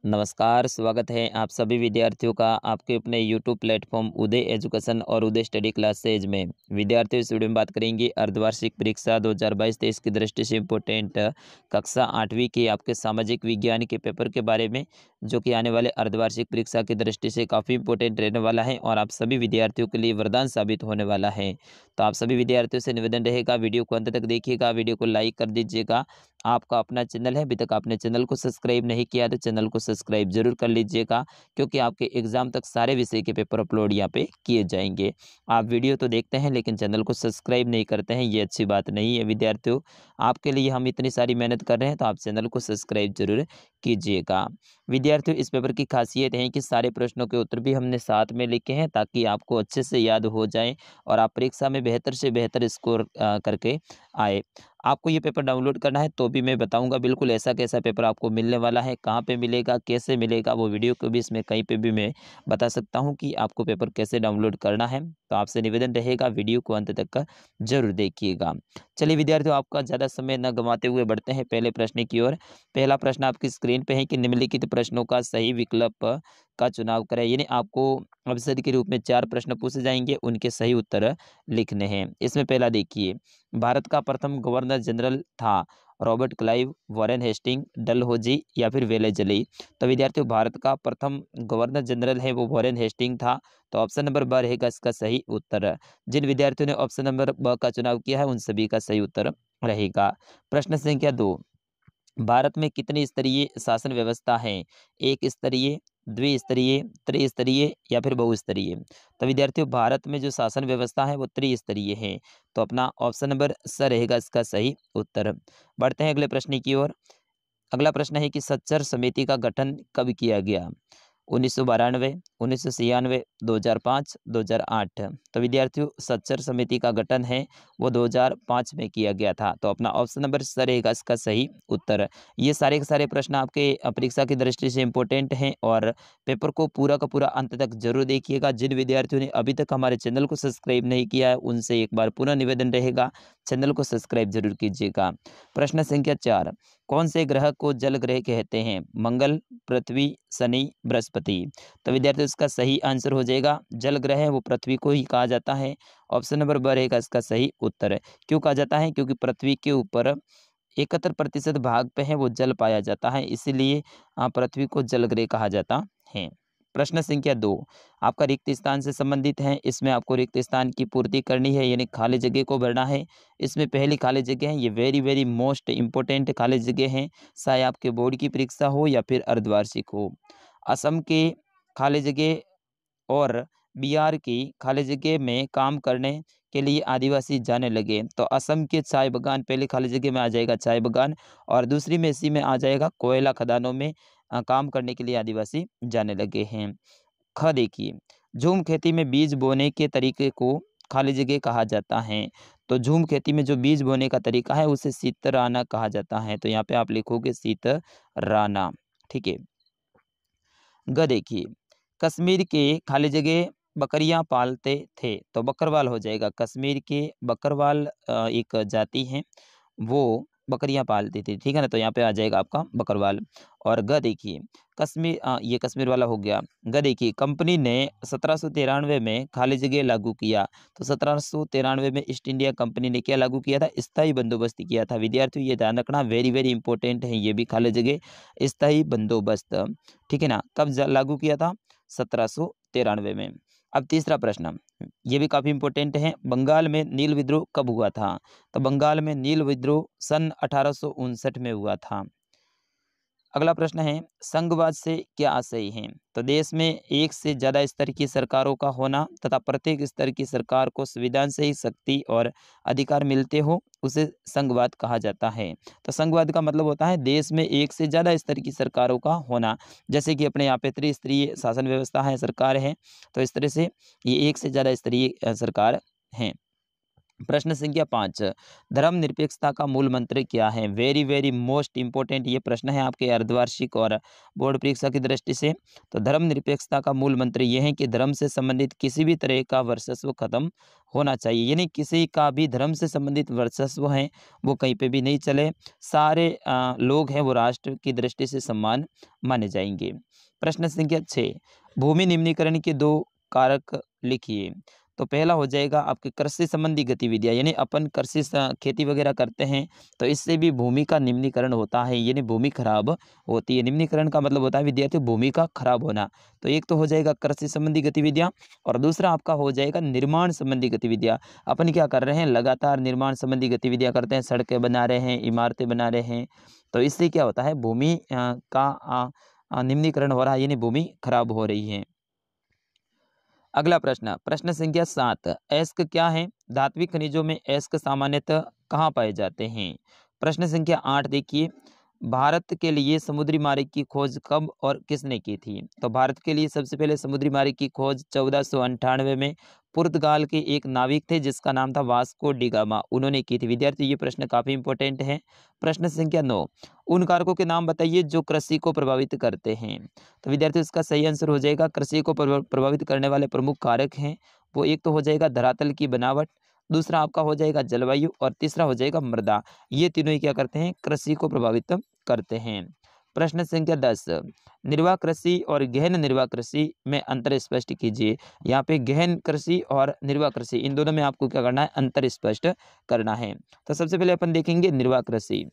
नमस्कार, स्वागत है आप सभी विद्यार्थियों का आपके अपने यूट्यूब प्लेटफॉर्म उदय एजुकेशन और उदय स्टडी क्लासेज में। विद्यार्थियों, इस वीडियो में बात करेंगे अर्धवार्षिक परीक्षा 2022-23 की दृष्टि से इम्पोर्टेंट कक्षा 8वीं के आपके सामाजिक विज्ञान के पेपर के बारे में, जो कि आने वाले अर्धवार्षिक परीक्षा की दृष्टि से काफ़ी इंपॉर्टेंट रहने वाला है और आप सभी विद्यार्थियों के लिए वरदान साबित होने वाला है। तो आप सभी विद्यार्थियों से निवेदन रहेगा, वीडियो को अंत तक देखिएगा, वीडियो को लाइक कर दीजिएगा। आपका अपना चैनल है, अभी तक आपने चैनल को सब्सक्राइब नहीं किया तो चैनल को सब्सक्राइब जरूर कर लीजिएगा, क्योंकि आपके एग्जाम तक सारे विषय के पेपर अपलोड यहाँ पे किए जाएंगे। आप वीडियो तो देखते हैं लेकिन चैनल को सब्सक्राइब नहीं करते हैं, ये अच्छी बात नहीं है विद्यार्थियों। आपके लिए हम इतनी सारी मेहनत कर रहे हैं तो आप चैनल को सब्सक्राइब जरूर कीजिएगा। विद्यार्थियों, इस पेपर की खासियत है कि सारे प्रश्नों के उत्तर भी हमने साथ में लिखे हैं ताकि आपको अच्छे से याद हो जाए और आप परीक्षा में बेहतर से बेहतर स्कोर करके आए। आपको ये पेपर डाउनलोड करना है तो भी मैं बताऊंगा बिल्कुल ऐसा कैसा पेपर आपको मिलने वाला है, कहाँ पे मिलेगा, कैसे मिलेगा, वो वीडियो को भी इसमें कहीं पे भी मैं बता सकता हूँ कि आपको पेपर कैसे डाउनलोड करना है। तो आपसे निवेदन रहेगा, वीडियो को अंत तक का जरूर देखिएगा। चलिए विद्यार्थियों, आपका ज़्यादा समय न गंवाते हुए बढ़ते हैं पहले प्रश्न की ओर। पहला प्रश्न आपकी स्क्रीन पे है कि निम्नलिखित प्रश्नों का सही विकल्प का चुनाव करें। यानी आपको अवसर के रूप में 4 प्रश्न पूछे जाएंगे, उनके सही उत्तर लिखने हैं। इसमें पहला देखिए, भारत का प्रथम गवर्नर जनरल था Robert Clive, Warren Hasting, Dalhousie या फिर वेलेजली। तो विद्यार्थियों, भारत का प्रथम गवर्नर जनरल है वो वॉरेन हेस्टिंग था। तो ऑप्शन नंबर ब रहेगा इसका सही उत्तर। जिन विद्यार्थियों ने ऑप्शन नंबर ब का चुनाव किया है उन सभी का सही उत्तर रहेगा। प्रश्न संख्या 2, भारत में कितनी स्तरीय शासन व्यवस्था है? एक स्तरीय, द्विस्तरीय, त्रिस्तरीय या फिर बहुस्तरीय। तो विद्यार्थियों, भारत में जो शासन व्यवस्था है वो त्रिस्तरीय है। तो अपना ऑप्शन नंबर स रहेगा इसका सही उत्तर। बढ़ते हैं अगले प्रश्न की ओर। अगला प्रश्न है कि सच्चर समिति का गठन कब किया गया? 1992, 1996, 2005, 2008। तो विद्यार्थियों, सच्चर समिति का गठन है वो 2005 में किया गया था। तो अपना ऑप्शन नंबर स रहेगा इसका सही उत्तर। ये सारे के सारे प्रश्न आपके परीक्षा की दृष्टि से इंपॉर्टेंट हैं और पेपर को पूरा का पूरा अंत तक जरूर देखिएगा। जिन विद्यार्थियों ने अभी तक हमारे चैनल को सब्सक्राइब नहीं किया है उनसे एक बार पुनः निवेदन रहेगा, चैनल को सब्सक्राइब जरूर कीजिएगा। प्रश्न संख्या 4, कौन से ग्रह को जल ग्रह कहते हैं? मंगल, पृथ्वी, शनि, बृहस्पति। तो विद्यार्थियों, इसका सही आंसर हो जाएगा जल ग्रह है वो पृथ्वी को ही कहा जाता है। ऑप्शन नंबर ब रहेगा इसका सही उत्तर। क्यों कहा जाता है? क्योंकि पृथ्वी के ऊपर 71% भाग पे है वो जल पाया जाता है, इसीलिए पृथ्वी को जल ग्रह कहा जाता है। प्रश्न संख्या 2, आपका रिक्त स्थान से संबंधित है। इसमें आपको रिक्त स्थान की पूर्ति करनी है, यानी खाली जगह को भरना है। इसमें पहली खाली जगह है, ये वेरी वेरी मोस्ट इंपॉर्टेंट खाली जगह है, चाहे आपके बोर्ड की परीक्षा हो या फिर अर्धवार्षिक हो। असम के खाली जगह और बिहार की खाली जगह में काम करने के लिए आदिवासी जाने लगे। तो असम के चाय बागान पहली खाली जगह में आ जाएगा चाय बागान, और दूसरी में इसी में आ जाएगा कोयला खदानों में काम करने के लिए आदिवासी जाने लगे हैं। ख देखिए, झूम खेती में बीज बोने के तरीके को खाली जगह कहा जाता है। तो झूम खेती में जो बीज बोने का तरीका है उसे सीतराना कहा जाता है। तो यहाँ पे आप लिखोगे सीतराना, ठीक है। ग देखिए, कश्मीर के खाली जगह बकरियां पालते थे। तो बकरवाल हो जाएगा। कश्मीर के बकरवाल एक जाति है, वो बकरियां पालती थी, ठीक है ना। तो यहाँ पे आ जाएगा आपका बकरवाल। और ग देखिए, कश्मीर ये कश्मीर वाला हो गया। ग देखिए, कंपनी ने 1793 में खाली जगह लागू किया। तो 1793 में ईस्ट इंडिया कंपनी ने क्या लागू किया था? स्थायी बंदोबस्त किया था। विद्यार्थियों, ये ध्यान रखना, वेरी वेरी इंपॉर्टेंट है ये भी, खाली जगह स्थायी बंदोबस्त, ठीक है ना। कब लागू किया था? 1793 में। अब तीसरा प्रश्न, ये भी काफ़ी इंपॉर्टेंट है। बंगाल में नील विद्रोह कब हुआ था? तो बंगाल में नील विद्रोह सन 1859 में हुआ था। अगला प्रश्न है, संघवाद से क्या आशय है? तो देश में एक से ज़्यादा स्तर की सरकारों का होना तथा प्रत्येक स्तर की सरकार को संविधान से ही शक्ति और अधिकार मिलते हो, उसे संघवाद कहा जाता है। तो संघवाद का मतलब होता है देश में एक से ज़्यादा स्तर की सरकारों का होना। जैसे कि अपने यहाँ पे त्रिस्तरीय शासन व्यवस्था है, सरकार है, तो इस तरह से ये एक से ज़्यादा स्तरीय सरकार हैं। प्रश्न संख्या 5, धर्मनिरपेक्षता का मूल मंत्र क्या है? वेरी वेरी मोस्ट इंपॉर्टेंट ये प्रश्न है आपके अर्धवार्षिक और बोर्ड परीक्षा की दृष्टि से। तो धर्मनिरपेक्षता का मूल मंत्र ये है कि धर्म से संबंधित किसी भी तरह का वर्चस्व खत्म होना चाहिए, यानी किसी का भी धर्म से संबंधित वर्चस्व है वो कहीं पे भी नहीं चले। सारे लोग हैं वो राष्ट्र की दृष्टि से सम्मान माने जाएंगे। प्रश्न संख्या 6, भूमि निम्नीकरण के 2 कारक लिखिए। तो पहला हो जाएगा आपके कृषि संबंधी गतिविधियां, यानी अपन खेती वगैरह करते हैं तो इससे भी भूमि का निम्नीकरण होता है, यानी भूमि खराब होती है। निम्नीकरण का मतलब होता है विद्यार्थी भूमि का खराब होना। तो एक तो हो जाएगा कृषि संबंधी गतिविधियां और दूसरा आपका हो जाएगा निर्माण संबंधी गतिविधियां। अपन क्या कर रहे हैं, लगातार निर्माण संबंधी गतिविधियां करते हैं, सड़कें बना रहे हैं, इमारतें बना रहे हैं, तो इससे क्या होता है भूमि का निम्नीकरण हो रहा है, यानी भूमि खराब हो रही है। अगला प्रश्न, प्रश्न संख्या 7, अयस्क क्या है? धात्विक खनिजों में अयस्क सामान्यतः कहाँ पाए जाते हैं? प्रश्न संख्या 8 देखिए, भारत के लिए समुद्री मार्ग की खोज कब और किसने की थी? तो भारत के लिए सबसे पहले समुद्री मार्ग की खोज 1498 में पुर्तगाल के एक नाविक थे जिसका नाम था वास्को डी गामा, उन्होंने की थी। विद्यार्थी ये प्रश्न काफी इंपॉर्टेंट है। प्रश्न संख्या 9, उन कारकों के नाम बताइए जो कृषि को प्रभावित करते हैं। तो विद्यार्थी इसका सही आंसर हो जाएगा कृषि को प्रभावित करने वाले प्रमुख कारक हैं वो एक तो हो जाएगा धरातल की बनावट, दूसरा आपका हो जाएगा जलवायु और तीसरा हो जाएगा मृदा। ये तीनों ही क्या करते हैं, कृषि को प्रभावित करते हैं। प्रश्न संख्या 10, निर्वाह कृषि और गहन निर्वाह कृषि में अंतर स्पष्ट कीजिए। यहाँ पे गहन कृषि और निर्वाह कृषि इन दोनों में आपको क्या करना है, अंतर स्पष्ट करना है। तो सबसे पहले अपन देखेंगे निर्वाह कृषि।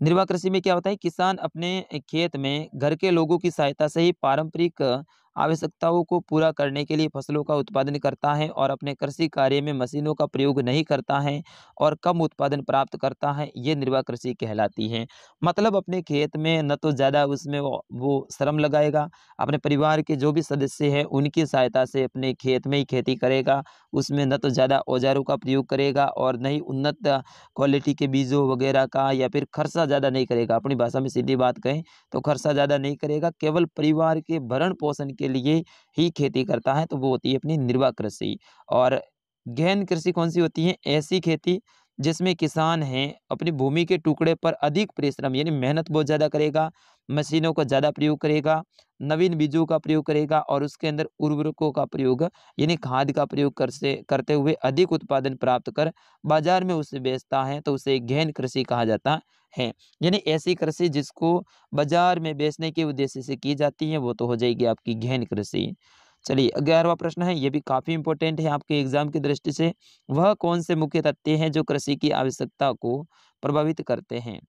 निर्वाह कृषि में क्या होता है, किसान अपने खेत में घर के लोगों की सहायता से ही पारंपरिक आवश्यकताओं को पूरा करने के लिए फसलों का उत्पादन करता है और अपने कृषि कार्य में मशीनों का प्रयोग नहीं करता है और कम उत्पादन प्राप्त करता है, ये निर्वाह कृषि कहलाती है। मतलब अपने खेत में न तो ज़्यादा उसमें वो श्रम लगाएगा, अपने परिवार के जो भी सदस्य हैं उनकी सहायता से अपने खेत में ही खेती करेगा, उसमें न तो ज़्यादा औजारों का प्रयोग करेगा और न ही उन्नत क्वालिटी के बीजों वगैरह का, या फिर खर्चा ज़्यादा नहीं करेगा। अपनी भाषा में सीधी बात कहें तो खर्चा ज़्यादा नहीं करेगा, केवल परिवार के भरण पोषण के लिए ही खेती करता है, तो वो होती है अपनी निर्वाह कृषि। और गहन कृषि कौन सी होती है, ऐसी खेती जिसमें किसान हैं अपनी भूमि के टुकड़े पर अधिक परिश्रम यानी मेहनत बहुत ज़्यादा करेगा, मशीनों का ज़्यादा प्रयोग करेगा, नवीन बीजों का प्रयोग करेगा और उसके अंदर उर्वरकों का प्रयोग यानी खाद का प्रयोग करते हुए अधिक उत्पादन प्राप्त कर बाजार में उसे बेचता है, तो उसे गहन कृषि कहा जाता है। यानी ऐसी कृषि जिसको बाजार में बेचने के उद्देश्य से की जाती है वो तो हो जाएगी आपकी गहन कृषि। चलिए 11वां प्रश्न है, ये भी काफी इंपॉर्टेंट है आपके एग्जाम की दृष्टि से। वह कौन से मुख्य तथ्य हैं जो कृषि की आवश्यकता को प्रभावित करते हैं?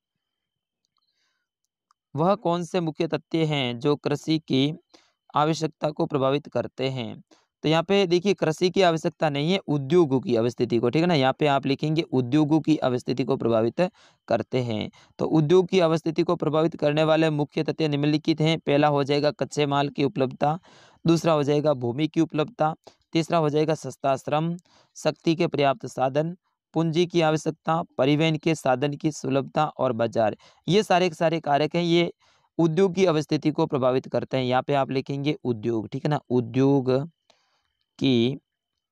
वह कौन से मुख्य तथ्य हैं जो कृषि की आवश्यकता को प्रभावित करते हैं? तो यहाँ पे देखिए कृषि की आवश्यकता नहीं है, उद्योगों की अवस्थिति को, ठीक है ना। यहाँ पे आप लिखेंगे उद्योगों की अवस्थिति को प्रभावित करते हैं। तो उद्योग की अवस्थिति को प्रभावित करने वाले मुख्य तथ्य निम्नलिखित हैं। पहला हो जाएगा कच्चे माल की उपलब्धता, दूसरा हो जाएगा भूमि की उपलब्धता, तीसरा हो जाएगा सस्ता श्रम, शक्ति के पर्याप्त साधन, पूंजी की आवश्यकता, परिवहन के साधन की सुलभता और बाजार। ये सारे के सारे कारक हैं, ये उद्योग की अवस्थिति को प्रभावित करते हैं। यहाँ पे आप लिखेंगे उद्योग, ठीक है ना, उद्योग की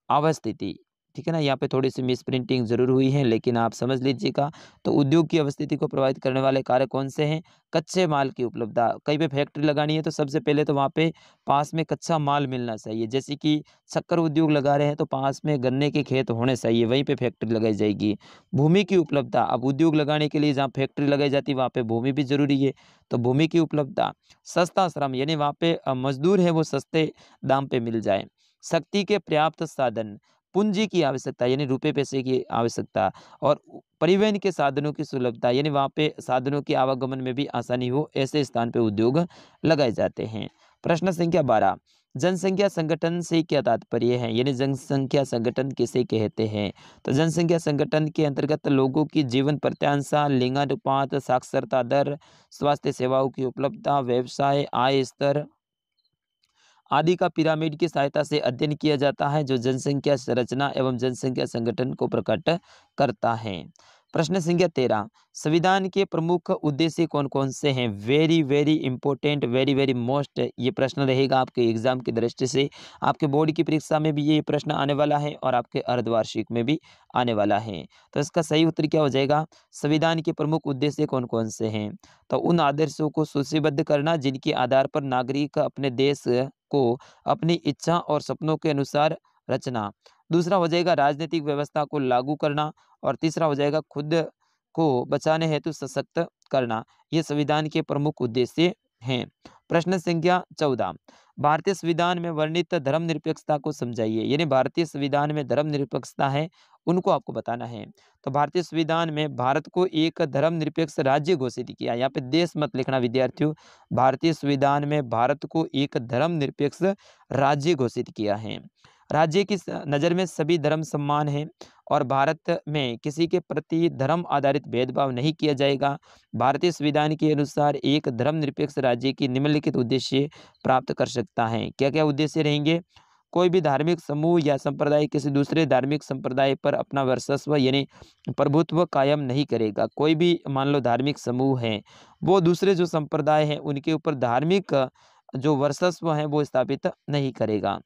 अवस्थिति, ठीक है ना। यहाँ पे थोड़ी सी मिस प्रिंटिंग जरूर हुई है लेकिन आप समझ लीजिएगा। तो उद्योग की अवस्थिति को प्रभावित करने वाले कारक कौन से हैं? कच्चे माल की उपलब्धता, कहीं पे फैक्ट्री लगानी है तो सबसे पहले तो वहाँ पे पास में कच्चा माल मिलना चाहिए। जैसे कि शक्कर उद्योग लगा रहे हैं तो पास में गन्ने के खेत होने चाहिए, वहीं पे फैक्ट्री लगाई जाएगी। भूमि की उपलब्धता, अब उद्योग लगाने के लिए जहाँ फैक्ट्री लगाई जाती है वहाँ पे भूमि भी जरूरी है, तो भूमि की उपलब्धता। सस्ता श्रम यानी वहाँ पे मजदूर है वो सस्ते दाम पे मिल जाए। शक्ति के पर्याप्त साधन, पूंजी की आवश्यकता यानी रुपए पैसे की आवश्यकता, और परिवहन के साधनों की सुलभता यानी वहाँ पे साधनों के आवागमन में भी आसानी हो, ऐसे स्थान पे उद्योग लगाए जाते हैं। प्रश्न संख्या 12, जनसंख्या संगठन से क्या तात्पर्य है, यानी जनसंख्या संगठन किसे कहते हैं? तो जनसंख्या संगठन के अंतर्गत लोगों की जीवन प्रत्याशा, लिंगानुपात, साक्षरता दर, स्वास्थ्य सेवाओं की उपलब्धता, व्यवसाय, आय स्तर आदि का पिरामिड की सहायता से अध्ययन किया जाता है जो जनसंख्या संरचना एवं जनसंख्या संगठन को प्रकट करता है। प्रश्न संख्या 13, संविधान के प्रमुख उद्देश्य कौन कौन से हैं? Very very important, very very most ये प्रश्न रहेगा आपके एग्जाम की दृष्टि से। आपके बोर्ड की परीक्षा में भी ये प्रश्न आने वाला है और आपके अर्धवार्षिक में भी आने वाला है। तो इसका सही उत्तर क्या हो जाएगा? संविधान के प्रमुख उद्देश्य कौन कौन से हैं? तो उन आदर्शों को सूचीबद्ध करना जिनके आधार पर नागरिक अपने देश को अपनी इच्छा और सपनों के अनुसार रचना। दूसरा हो जाएगा राजनीतिक व्यवस्था को लागू करना। और तीसरा हो जाएगा खुद को बचाने हेतु सशक्त करना। ये संविधान के प्रमुख उद्देश्य हैं। प्रश्न संख्या 14, भारतीय संविधान में वर्णित धर्मनिरपेक्षता को समझाइए। यानी भारतीय संविधान में धर्मनिरपेक्षता है, उनको आपको बताना है। तो भारतीय संविधान में भारत को एक धर्मनिरपेक्ष राज्य घोषित किया। यहाँ पे देश मत लिखना विद्यार्थियों। भारतीय संविधान में भारत को एक धर्मनिरपेक्ष राज्य घोषित किया है। राज्य की नज़र में सभी धर्म समान हैं और भारत में किसी के प्रति धर्म आधारित भेदभाव नहीं किया जाएगा। भारतीय संविधान के अनुसार एक धर्मनिरपेक्ष राज्य की निम्नलिखित उद्देश्य प्राप्त कर सकता है। क्या क्या उद्देश्य रहेंगे? कोई भी धार्मिक समूह या संप्रदाय किसी दूसरे धार्मिक संप्रदाय पर अपना वर्चस्व यानी प्रभुत्व कायम नहीं करेगा। कोई भी मान लो धार्मिक समूह है, वो दूसरे जो संप्रदाय हैं उनके ऊपर धार्मिक जो वर्चस्व है वो स्थापित नहीं करेगा।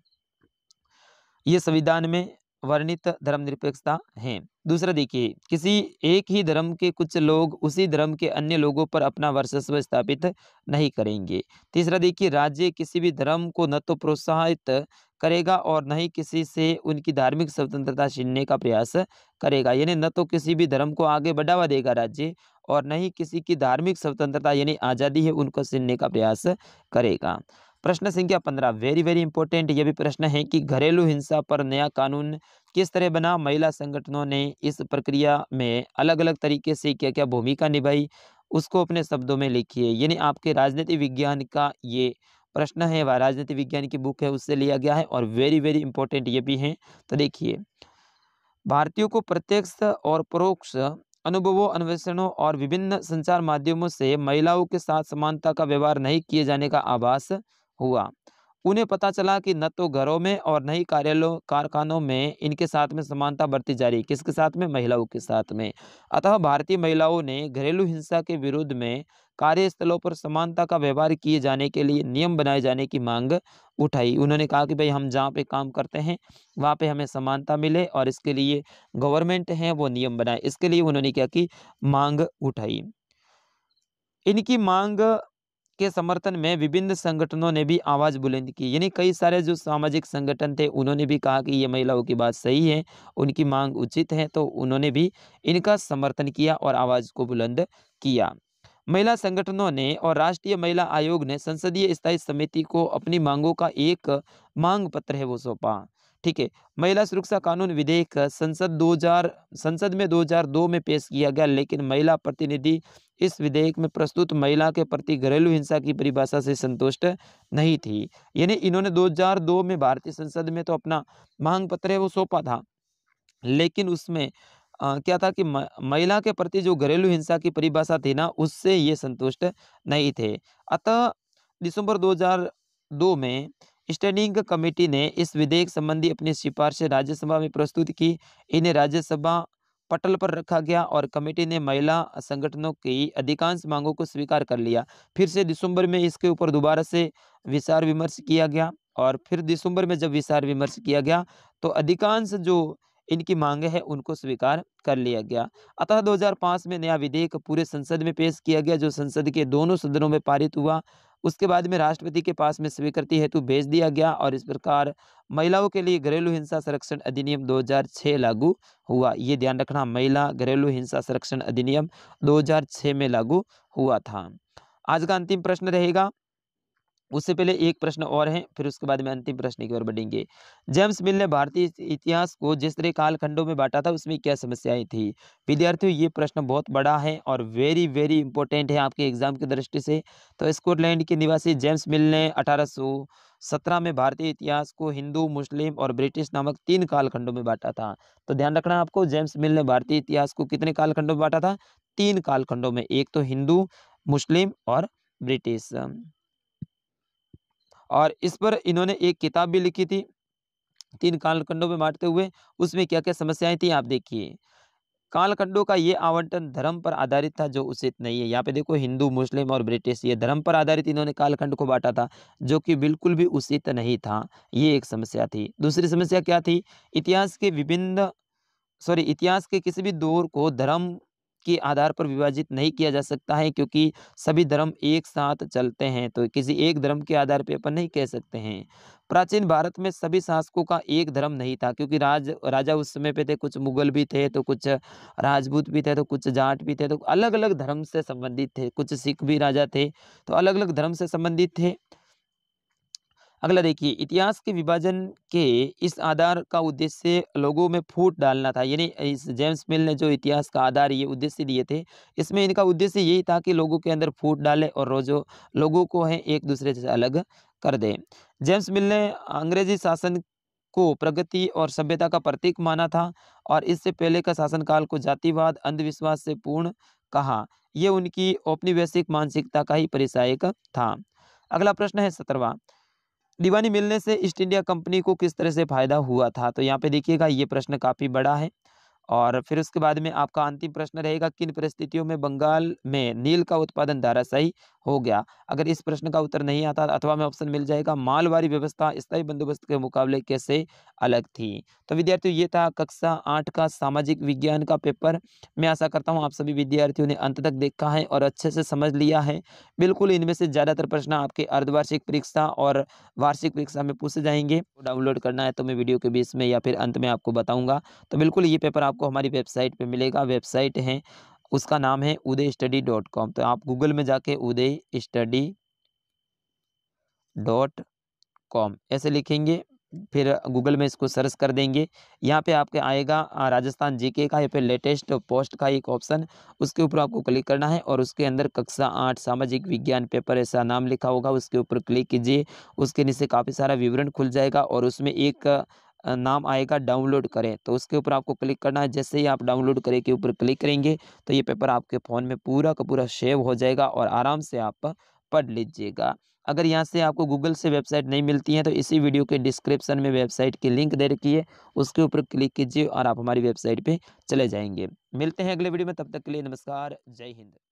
ये संविधान में वर्णित धर्मनिरपेक्षता है। दूसरा देखिए, किसी एक ही धर्म के कुछ लोग उसी धर्म के अन्य लोगों पर अपना वर्चस्व स्थापित नहीं करेंगे। तीसरा देखिए, राज्य किसी भी धर्म को न तो प्रोत्साहित करेगा और न ही किसी से उनकी धार्मिक स्वतंत्रता छीनने का प्रयास करेगा। यानी न तो किसी भी धर्म को आगे बढ़ावा देगा राज्य और न ही किसी की धार्मिक स्वतंत्रता यानी आज़ादी है उनको छीनने का प्रयास करेगा। प्रश्न संख्या 15, वेरी वेरी इंपॉर्टेंट ये भी प्रश्न है कि घरेलू हिंसा पर नया कानून किस तरह बना? महिला संगठनों ने इस प्रक्रिया में अलग अलग तरीके से क्या क्या भूमिका निभाई, उसको अपने शब्दों में लिखिए। यानी आपके राजनीति विज्ञान का ये प्रश्न है, वह राजनीति विज्ञान की बुक है उससे लिया गया है और वेरी वेरी इंपॉर्टेंट ये भी है। तो देखिए, भारतीयों को प्रत्यक्ष और परोक्ष अनुभवों, अन्वेषणों और विभिन्न संचार माध्यमों से महिलाओं के साथ समानता का व्यवहार नहीं किए जाने का आभास हुआ। उन्हें पता चला कि न तो घरों में और न ही कार्यालयों कारखानों में इनके साथ में समानता बरती जा रही। किसके साथ में? महिलाओं के साथ में। अतः भारतीय महिलाओं ने घरेलू हिंसा के विरुद्ध में कार्यस्थलों पर समानता का व्यवहार किए जाने के लिए नियम बनाए जाने की मांग उठाई। उन्होंने कहा कि भाई हम जहाँ पे काम करते हैं वहाँ पे हमें समानता मिले और इसके लिए गवर्नमेंट है वो नियम बनाए। इसके लिए उन्होंने क्या की? मांग उठाई। इनकी मांग के समर्थन में विभिन्न संगठनों ने भी आवाज बुलंद की। यानी कई सारे जो सामाजिक संगठन थे उन्होंने भी कहा कि ये महिलाओं की बात सही है, उनकी मांग उचित है, तो उन्होंने भी इनका समर्थन किया और आवाज को बुलंद किया। महिला संगठनों ने और राष्ट्रीय महिला आयोग ने संसदीय स्थायी समिति को अपनी मांगों का एक मांग पत्र है वो सौंपा। ठीक है। महिला सुरक्षा कानून विधेयक संसद में 2002 में पेश किया गया, लेकिन महिला प्रतिनिधि इस विधेयक में प्रस्तुत महिला के प्रति घरेलू हिंसा की परिभाषा से संतुष्ट नहीं थी। यानी इन्होंने 2002 में भारतीय संसद में तो अपना मांग पत्र है वो सौंपा था, लेकिन उसमें क्या था कि महिला के प्रति जो घरेलू हिंसा की परिभाषा थी ना, उससे ये संतुष्ट नहीं थे। अतः दिसंबर 2002 में स्टैंडिंग कमेटी ने इस विधेयक संबंधी अपनी सिफारिशें राज्यसभा में प्रस्तुत की। इन्हें राज्यसभा पटल पर रखा गया और कमेटी ने महिला संगठनों की अधिकांश मांगों को स्वीकार कर लिया। फिर से दिसंबर में इसके ऊपर दोबारा से विचार विमर्श किया गया और फिर दिसंबर में जब विचार विमर्श किया गया तो अधिकांश जो इनकी मांगे हैं उनको स्वीकार कर लिया गया। अतः 2005 में नया विधेयक पूरे संसद में पेश किया गया, जो संसद के दोनों सदनों में पारित हुआ। उसके बाद में राष्ट्रपति के पास में स्वीकृति हेतु भेज दिया गया और इस प्रकार महिलाओं के लिए घरेलू हिंसा संरक्षण अधिनियम 2006 लागू हुआ। ये ध्यान रखना, महिला घरेलू हिंसा संरक्षण अधिनियम 2006 में लागू हुआ था। आज का अंतिम प्रश्न रहेगा, उससे पहले एक प्रश्न और है, फिर उसके बाद में अंतिम प्रश्न की ओर बढ़ेंगे। जेम्स मिल ने भारतीय इतिहास को जिस तरह कालखंडों में बांटा था उसमें क्या समस्याएं थी? विद्यार्थियों, ये प्रश्न बहुत बड़ा है और वेरी वेरी इंपॉर्टेंट है आपके एग्जाम की दृष्टि से। तो स्कॉटलैंड के निवासी जेम्स मिल ने 1817 में भारतीय इतिहास को हिंदू, मुस्लिम और ब्रिटिश नामक 3 कालखंडों में बांटा था। तो ध्यान रखना आपको, जेम्स मिल ने भारतीय इतिहास को कितने कालखंडों में बांटा था? 3 कालखंडों में, एक तो हिंदू, मुस्लिम और ब्रिटिश। और इस पर इन्होंने एक किताब भी लिखी थी 3 कालखंडों में बांटते हुए। उसमें क्या क्या समस्याएं थी आप देखिए। कालखंडों का ये आवंटन धर्म पर आधारित था जो उचित नहीं है। यहाँ पे देखो हिंदू, मुस्लिम और ब्रिटिश ये धर्म पर आधारित इन्होंने कालखंड को बांटा था, जो कि बिल्कुल भी उचित नहीं था। ये एक समस्या थी। दूसरी समस्या क्या थी? इतिहास के विभिन्न इतिहास के किसी भी दौर को धर्म के आधार पर विभाजित नहीं किया जा सकता है, क्योंकि सभी धर्म एक साथ चलते हैं, तो किसी एक धर्म के आधार पे अपन नहीं कह सकते हैं। प्राचीन भारत में सभी शासकों का एक धर्म नहीं था, क्योंकि राजा उस समय पे थे, कुछ मुगल भी थे, तो कुछ राजपूत भी थे, तो कुछ जाट भी थे, तो अलग अलग धर्म से संबंधित थे। कुछ सिख भी राजा थे, तो अलग अलग धर्म से संबंधित थे। अगला देखिए, इतिहास के विभाजन के इस आधार का उद्देश्य लोगों में फूट डालना था। यानी इस जेम्स मिल ने जो इतिहास का आधार ये उद्देश्य दिए थे, इसमें इनका उद्देश्य यही था कि लोगों के अंदर फूट डाले और रोजो लोगों को है एक दूसरे से अलग कर दे। जेम्स मिल ने अंग्रेजी शासन को प्रगति और सभ्यता का प्रतीक माना था, और इससे पहले का शासनकाल को जातिवाद, अंधविश्वास से पूर्ण कहा। यह उनकी औपनिवेशिक मानसिकता का ही परिचायक था। अगला प्रश्न है 17वां, दीवानी मिलने से ईस्ट इंडिया कंपनी को किस तरह से फायदा हुआ था? तो यहाँ पे देखिएगा ये प्रश्न काफी बड़ा है। और फिर उसके बाद में आपका अंतिम प्रश्न रहेगा, किन परिस्थितियों में बंगाल में नील का उत्पादन धराशायी हो गया? अगर इस प्रश्न का उत्तर नहीं आता अथवा में ऑप्शन मिल जाएगा, मालवारी व्यवस्था स्थायी बंदोबस्त के मुकाबले कैसे अलग थी? तो विद्यार्थियों ये था कक्षा 8 का सामाजिक विज्ञान का पेपर। मैं आशा करता हूँ आप सभी विद्यार्थियों ने अंत तक देखा है और अच्छे से समझ लिया है। बिल्कुल इनमें से ज़्यादातर प्रश्न आपके अर्धवार्षिक परीक्षा और वार्षिक परीक्षा में पूछे जाएंगे। डाउनलोड करना है तो मैं वीडियो के बीच में या फिर अंत में आपको बताऊंगा। तो बिल्कुल ये पेपर आपको हमारी वेबसाइट पे मिलेगा। वेबसाइट है, उसका नाम है udaystudy.com। तो आप गूगल में जाके udaystudy.com ऐसे लिखेंगे, फिर गूगल में इसको सर्च कर देंगे। यहाँ पे आपके आएगा राजस्थान जीके का या फिर लेटेस्ट पोस्ट का एक ऑप्शन, उसके ऊपर आपको क्लिक करना है और उसके अंदर कक्षा 8 सामाजिक विज्ञान पेपर ऐसा नाम लिखा होगा, उसके ऊपर क्लिक कीजिए। उसके नीचे काफ़ी सारा विवरण खुल जाएगा और उसमें एक नाम आएगा डाउनलोड करें, तो उसके ऊपर आपको क्लिक करना है। जैसे ही आप डाउनलोड करें के ऊपर क्लिक करेंगे तो ये पेपर आपके फ़ोन में पूरा का पूरा सेव हो जाएगा और आराम से आप पढ़ लीजिएगा। अगर यहाँ से आपको गूगल से वेबसाइट नहीं मिलती है तो इसी वीडियो के डिस्क्रिप्शन में वेबसाइट की लिंक दे रखी है, उसके ऊपर क्लिक कीजिए और आप हमारी वेबसाइट पे चले जाएंगे। मिलते हैं अगले वीडियो में, तब तक के लिए नमस्कार, जय हिंद।